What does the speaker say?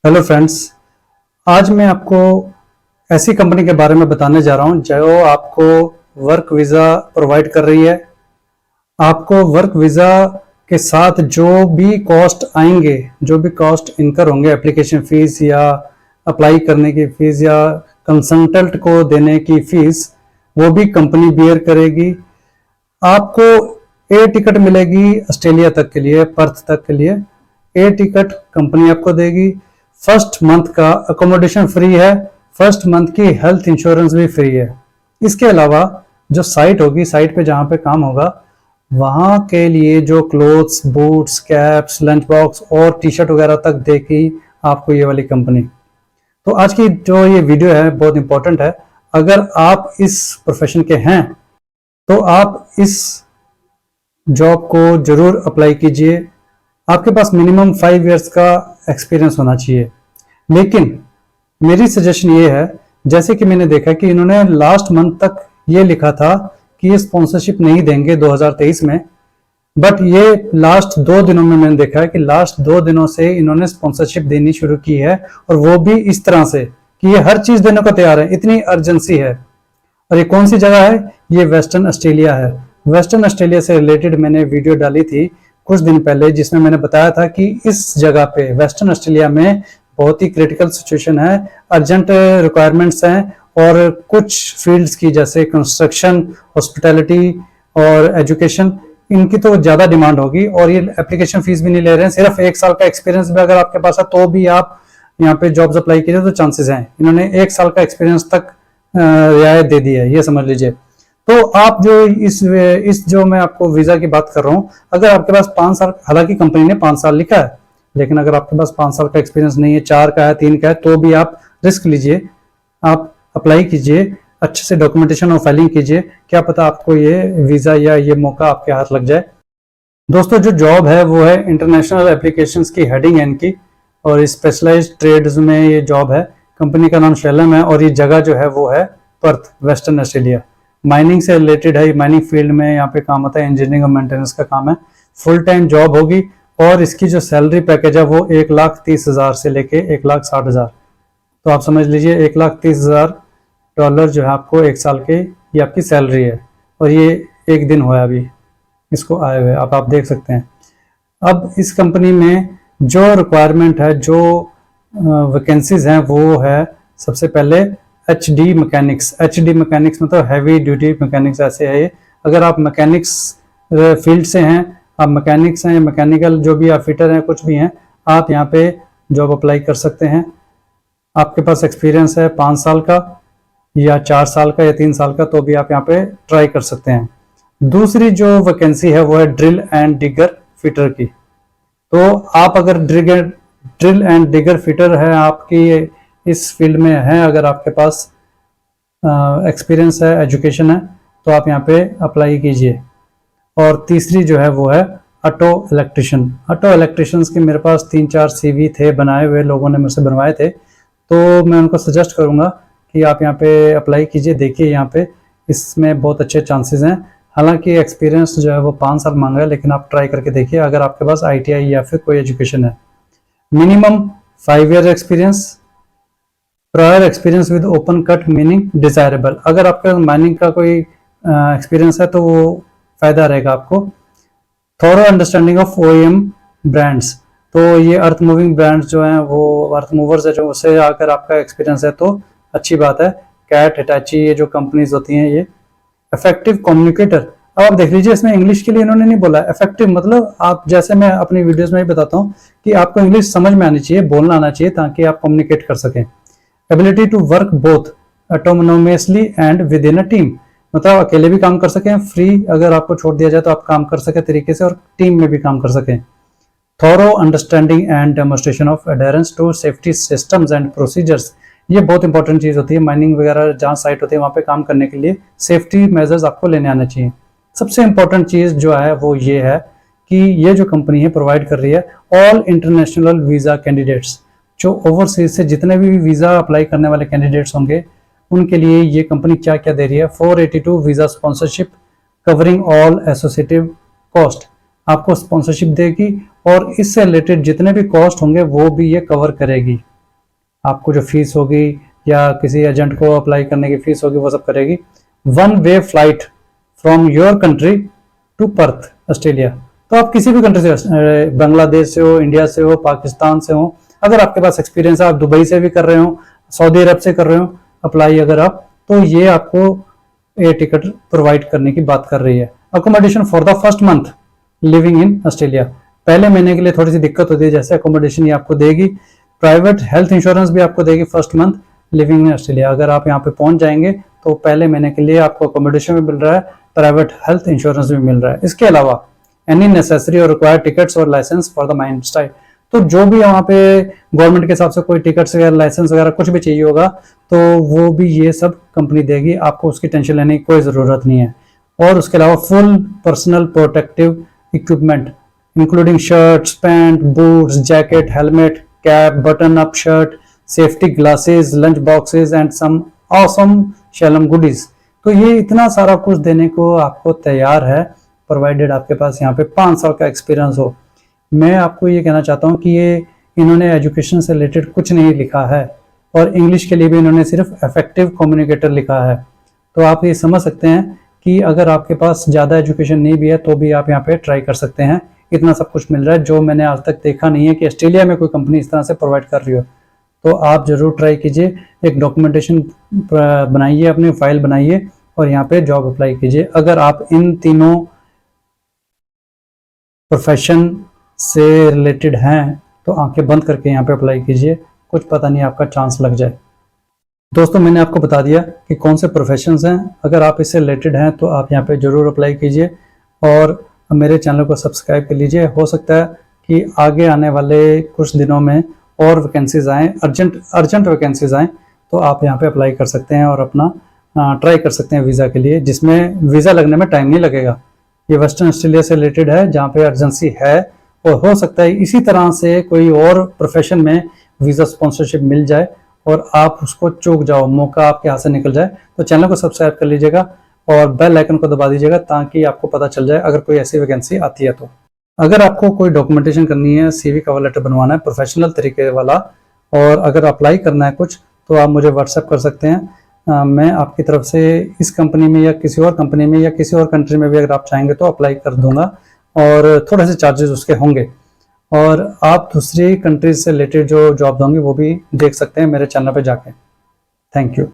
Hello friends. आज मैं आपको ऐसी कंपनी के बारे में बताने जा रहा हूं जो आपको वर्क वीज़ा प्रोवाइड कर रही है। आपको वर्क वीज़ा के साथ जो भी कॉस्ट आएंगे, जो भी कॉस्ट इनकर होंगे, एप्लीकेशन फ़ीस या अप्लाई करने की फ़ीस या कंसल्टेंट को देने की फ़ीस, वो भी कंपनी बियर करेगी। आपको एयर टिकट मिलेगी ऑस्ट्रेलिया तक के लिए, पर्थ तक के लिए एयर टिकट कंपनी आपको देगी। फर्स्ट मंथ का अकोमोडेशन फ्री है, फर्स्ट मंथ की हेल्थ इंश्योरेंस भी फ्री है। इसके अलावा जो साइट होगी, साइट पे जहाँ पे काम होगा, वहाँ के लिए जो clothes, boots, caps, lunch box और टी शर्ट वगैरह तक देगी आपको ये वाली कंपनी। तो आज की जो ये वीडियो है बहुत इंपॉर्टेंट है। अगर आप इस प्रोफेशन के हैं तो आप इस जॉब को जरूर अप्लाई कीजिए। आपके पास मिनिमम 5 इयर्स का एक्सपीरियंस होना चाहिए। लेकिन मेरी सजेशन ये है, जैसे कि मैंने देखा कि इन्होंने लास्ट मंथ तक ये लिखा था कि ये स्पॉन्सरशिप नहीं देंगे 2023 में, बट ये लास्ट 2 दिनों में मैंने देखा है कि लास्ट 2 दिनों से इन्होंने स्पॉन्सरशिप देनी शुरू की है, और वो भी इस तरह से कि ये हर चीज देने को तैयार है, इतनी अर्जेंसी है। और ये कौन सी जगह है? ये वेस्टर्न ऑस्ट्रेलिया है। वेस्टर्न ऑस्ट्रेलिया से रिलेटेड मैंने वीडियो डाली थी कुछ दिन पहले, जिसमें मैंने बताया था कि इस जगह पे वेस्टर्न ऑस्ट्रेलिया में बहुत ही क्रिटिकल सिचुएशन है, अर्जेंट रिक्वायरमेंट्स हैं, और कुछ फील्ड्स की जैसे कंस्ट्रक्शन, हॉस्पिटैलिटी और एजुकेशन, इनकी तो ज्यादा डिमांड होगी। और ये एप्लीकेशन फीस भी नहीं ले रहे हैं, सिर्फ 1 साल का एक्सपीरियंस भी अगर आपके पास है तो भी आप यहाँ पे जॉब्स अप्लाई कीजिए तो चांसेस हैं। इन्होंने 1 साल का एक्सपीरियंस तक रियायत दे दी है, ये समझ लीजिए। तो आप जो इस जो मैं आपको वीजा की बात कर रहा हूँ, अगर आपके पास 5 साल, हालांकि कंपनी ने 5 साल लिखा है, लेकिन अगर आपके पास 5 साल का एक्सपीरियंस नहीं है, 4 का है, 3 का है, तो भी आप रिस्क लीजिए, आप अप्लाई कीजिए, अच्छे से डॉक्यूमेंटेशन और फाइलिंग कीजिए। क्या पता आपको ये वीजा या ये मौका आपके हाथ लग जाए। दोस्तों, जो जॉब है वो है इंटरनेशनल एप्लीकेशंस की हेडिंग है इनकी, और स्पेशलाइज्ड ट्रेड्स में ये जॉब है। कंपनी का नाम शेलम है और ये जगह जो है वो है पर्थ, वेस्टर्न ऑस्ट्रेलिया। माइनिंग से रिलेटेड है, माइनिंग फील्ड में यहाँ पे काम आता है, इंजीनियरिंग और मेंटेनेंस का काम है। फुल टाइम जॉब होगी, और इसकी जो सैलरी पैकेज है वो 1,30,000 से लेके 1,60,000। तो आप समझ लीजिए $1,30,000 जो है आपको 1 साल के, ये आपकी सैलरी है। और ये 1 दिन हुआ अभी इसको आए हुए, आप देख सकते हैं। अब इस कंपनी में जो रिक्वायरमेंट है, जो वैकेंसीज हैं, वो है सबसे पहले HD मैकेनिक्स। HD मैकेनिक्स मतलब हैवी ड्यूटी मैकेनिक्स ऐसे है ये। अगर आप मैकेनिक्स फील्ड से हैं, आप मैकेनिक्स हैं, मैकेनिकल जो भी आप फिटर हैं, कुछ भी हैं, आप यहाँ पे जॉब अप्लाई कर सकते हैं। आपके पास एक्सपीरियंस है 5 साल का या 4 साल का या 3 साल का, तो भी आप यहाँ पे ट्राई कर सकते हैं। दूसरी जो वैकेंसी है वो है ड्रिल एंड डिगर फिटर की। तो आप अगर ड्रिल एंड डिगर फिटर है, आपकी इस फील्ड में है, अगर आपके पास एक्सपीरियंस है, एजुकेशन है, तो आप यहाँ पे अप्लाई कीजिए। और तीसरी जो है वो है ऑटो इलेक्ट्रिशियन। ऑटो इलेक्ट्रिशियंस के मेरे पास 3-4 CV थे, बनाए हुए लोगों ने मुझसे बनवाए थे, तो मैं उनको सजेस्ट करूँगा कि आप यहाँ पे अप्लाई कीजिए। देखिए यहाँ पे इसमें बहुत अच्छे चांसेस हैं। हालांकि एक्सपीरियंस जो है वो 5 साल मांगा है, लेकिन आप ट्राई करके देखिए अगर आपके पास ITI या फिर कोई एजुकेशन है। Minimum 5 year experience, prior experience with open cut meaning desirable. अगर आपका माइनिंग का कोई एक्सपीरियंस है तो वो फायदा रहेगा आपको। थोरो अंडरस्टैंडिंग ऑफ OEM ब्रांड्स, तो ये अर्थ मूविंग ब्रांड्स जो हैं, वो अर्थ मूवर्स है, जो उससे अगर आपका एक्सपीरियंस है तो अच्छी बात है। कैट, हिटाची, ये जो कंपनीज होती हैं ये। इफेक्टिव कम्युनिकेटर, अब आप देख लीजिए, इसमें इंग्लिश के लिए इन्होंने नहीं बोला। इफेक्टिव मतलब आप, जैसे मैं अपनी वीडियोस में भी बताता हूँ कि आपको इंग्लिश समझ में आनी चाहिए, बोलना आना चाहिए, ताकि आप कम्युनिकेट कर सकें। Ability to work both autonomously and within a team, मतलब अकेले भी काम कर सकें, फ्री अगर आपको छोड़ दिया जाए तो आप काम कर सके तरीके से, और टीम में भी काम कर सकें। Thorough understanding and demonstration of adherence to safety systems and procedures, ये बहुत इंपॉर्टेंट चीज होती है। माइनिंग वगैरह जहाँ साइट होती है वहाँ पे काम करने के लिए सेफ्टी मेजर्स आपको लेने आने चाहिए। सबसे इंपॉर्टेंट चीज जो है वो ये है कि ये जो कंपनी है प्रोवाइड कर रही है ऑल इंटरनेशनल वीजा कैंडिडेट्स, जो ओवरसीज से जितने भी वीजा अप्लाई करने वाले कैंडिडेट्स होंगे उनके लिए ये कंपनी क्या क्या दे रही है। 482 visa sponsorship covering all associative cost, आपको स्पॉन्सरशिप देगी, और इससे रिलेटेड जितने भी कॉस्ट होंगे वो भी ये कवर करेगी। आपको जो फीस होगी या किसी एजेंट को अप्लाई करने की फीस होगी वो सब करेगी। 1 way flight from your country to Perth Australia. तो आप किसी भी कंट्री से, बांग्लादेश से हो, इंडिया से हो, पाकिस्तान से हो, अगर आपके पास एक्सपीरियंस है, आप दुबई से भी कर रहे हो, सऊदी अरब से कर रहे हो अप्लाई अगर आप, तो ये आपको एयर टिकट प्रोवाइड करने की बात कर रही है। Accommodation for the first month living in Australia, पहले महीने के लिए थोड़ी सी दिक्कत होती है, जैसे अकोमोडेशन ये आपको देगी। प्राइवेट हेल्थ इंश्योरेंस भी आपको देगी first month living in Australia. अगर आप यहाँ पे पहुंच जाएंगे तो पहले महीने के लिए आपको अकोमोडेशन भी मिल रहा है, प्राइवेट हेल्थ इंश्योरेंस भी मिल रहा है। इसके अलावा एनी नेसेसरी और रिक्वायर्ड टिकट्स और licence for the mind style, तो जो भी वहाँ पे गवर्नमेंट के हिसाब से कोई टिकट्स वगैरह, लाइसेंस वगैरह कुछ भी चाहिए होगा तो वो भी ये सब कंपनी देगी, आपको उसकी टेंशन लेने की कोई ज़रूरत नहीं है। और उसके अलावा full personal protective equipment including shirts, pant, boots, jacket, helmet, cap, button up shirt, safety glasses, lunch boxes and some awesome शैलम गुडीज। तो ये इतना सारा कुछ देने को आपको तैयार है, प्रोवाइडेड आपके पास यहाँ पे 5 साल का एक्सपीरियंस हो। मैं आपको ये कहना चाहता हूँ कि ये इन्होंने एजुकेशन से रिलेटेड कुछ नहीं लिखा है, और इंग्लिश के लिए भी इन्होंने सिर्फ इफेक्टिव कम्युनिकेटर लिखा है। तो आप ये समझ सकते हैं कि अगर आपके पास ज़्यादा एजुकेशन नहीं भी है तो भी आप यहाँ पे ट्राई कर सकते हैं। इतना सब कुछ मिल रहा है जो मैंने आज तक देखा नहीं है कि ऑस्ट्रेलिया में कोई कंपनी इस तरह से प्रोवाइड कर रही हो। तो आप ज़रूर ट्राई कीजिए, एक डॉक्यूमेंटेशन बनाइए, अपनी फाइल बनाइए और यहाँ पे जॉब अप्लाई कीजिए। अगर आप इन तीनों प्रोफेशन से रिलेटेड हैं तो आंखें बंद करके यहाँ पे अप्लाई कीजिए, कुछ पता नहीं आपका चांस लग जाए। दोस्तों मैंने आपको बता दिया कि कौन से प्रोफेशंस हैं, अगर आप इससे रिलेटेड हैं तो आप यहाँ पे ज़रूर अप्लाई कीजिए और मेरे चैनल को सब्सक्राइब कर लीजिए। हो सकता है कि आगे आने वाले कुछ दिनों में और वैकेंसीज आएँ, अर्जेंट वैकेंसीज आएँ, तो आप यहाँ पे अप्लाई कर सकते हैं और अपना ट्राई कर सकते हैं वीज़ा के लिए, जिसमें वीज़ा लगने में टाइम नहीं लगेगा। ये वेस्टर्न ऑस्ट्रेलिया से रिलेटेड है जहाँ पे अर्जेंसी है, और हो सकता है इसी तरह से कोई और प्रोफेशन में वीज़ा स्पॉन्सरशिप मिल जाए और आप उसको चूक जाओ, मौका आपके हाथ से निकल जाए। तो चैनल को सब्सक्राइब कर लीजिएगा और बेल आइकन को दबा दीजिएगा ताकि आपको पता चल जाए अगर कोई ऐसी वैकेंसी आती है। तो अगर आपको कोई डॉक्यूमेंटेशन करनी है, CV कवर लेटर बनवाना है प्रोफेशनल तरीके वाला, और अगर अप्लाई करना है कुछ, तो आप मुझे व्हाट्सएप कर सकते हैं। मैं आपकी तरफ से इस कंपनी में या किसी और कंपनी में या किसी और कंट्री में भी अगर आप चाहेंगे तो अप्लाई कर दूंगा, और थोड़े से चार्जेस उसके होंगे। और आप दूसरी कंट्रीज से रिलेटेड जो जॉब होंगी वो भी देख सकते हैं मेरे चैनल पे जाके। Thank you.